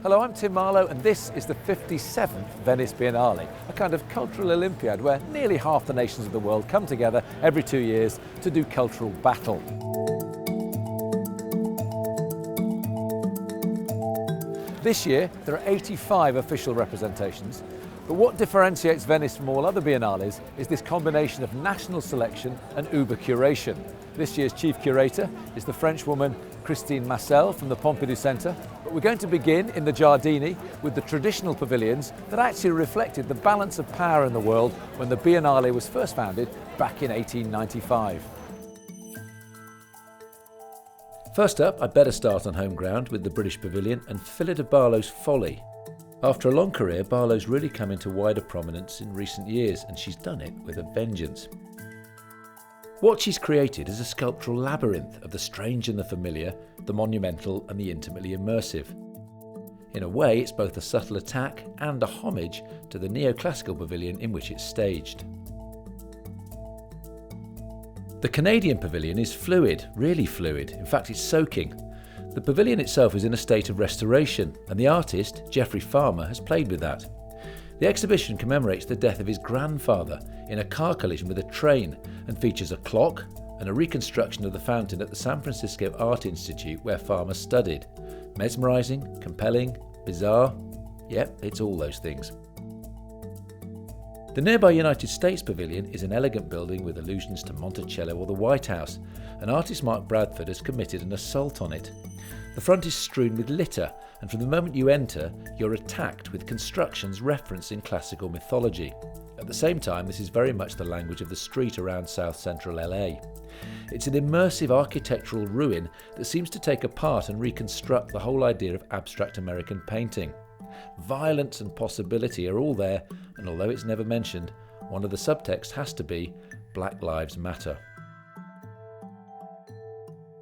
Hello, I'm Tim Marlow and this is the 57th Venice Biennale, a kind of cultural Olympiad where nearly half the nations of the world come together every 2 years to do cultural battle. This year there are 85 official representations, but what differentiates Venice from all other biennales is this combination of national selection and uber curation. This year's chief curator is the French woman Christine Marcel from the Pompidou Centre, but we're going to begin in the Giardini with the traditional pavilions that actually reflected the balance of power in the world when the Biennale was first founded back in 1895. First up, I'd better start on home ground with the British Pavilion and fill it of Barlow's Folly. After a long career, Barlow's really come into wider prominence in recent years, and she's done it with a vengeance. What she's created is a sculptural labyrinth of the strange and the familiar, the monumental and the intimately immersive. In a way, it's both a subtle attack and a homage to the neoclassical pavilion in which it's staged. The Canadian pavilion is fluid, really fluid, in fact it's soaking. The pavilion itself is in a state of restoration, and the artist, Geoffrey Farmer, has played with that. The exhibition commemorates the death of his grandfather in a car collision with a train and features a clock and a reconstruction of the fountain at the San Francisco Art Institute where Farmer studied. Mesmerising, compelling, bizarre, yep, it's all those things. The nearby United States Pavilion is an elegant building with allusions to Monticello or the White House, and artist Mark Bradford has committed an assault on it. The front is strewn with litter, and from the moment you enter, you're attacked with constructions referencing classical mythology. At the same time, this is very much the language of the street around South Central LA. It's an immersive architectural ruin that seems to take apart and reconstruct the whole idea of abstract American painting. Violence and possibility are all there, and although it's never mentioned, one of the subtexts has to be Black Lives Matter.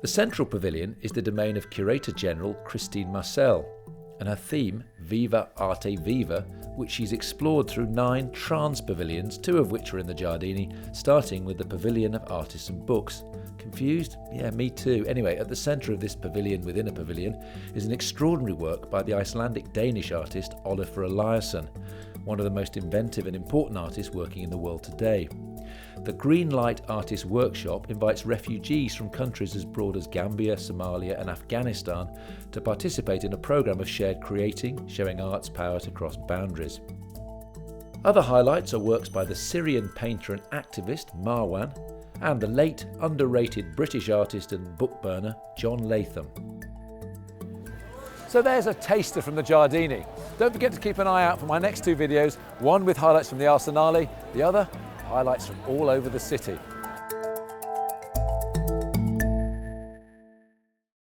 The central pavilion is the domain of Curator General Christine Marcel, and her theme, Viva Arte Viva, which she's explored through 9 trans pavilions, 2 of which are in the Giardini, starting with the Pavilion of Artists and Books. Confused? Yeah, me too. Anyway, at the centre of this pavilion within a pavilion is an extraordinary work by the Icelandic-Danish artist Ólafur Eliasson, one of the most inventive and important artists working in the world today. The Green Light Artists Workshop invites refugees from countries as broad as Gambia, Somalia and Afghanistan to participate in a programme of shared creating, showing art's power to cross boundaries. Other highlights are works by the Syrian painter and activist Marwan and the late underrated British artist and book burner John Latham. So there's a taster from the Giardini. Don't forget to keep an eye out for my next 2 videos, one with highlights from the Arsenale, the other highlights from all over the city.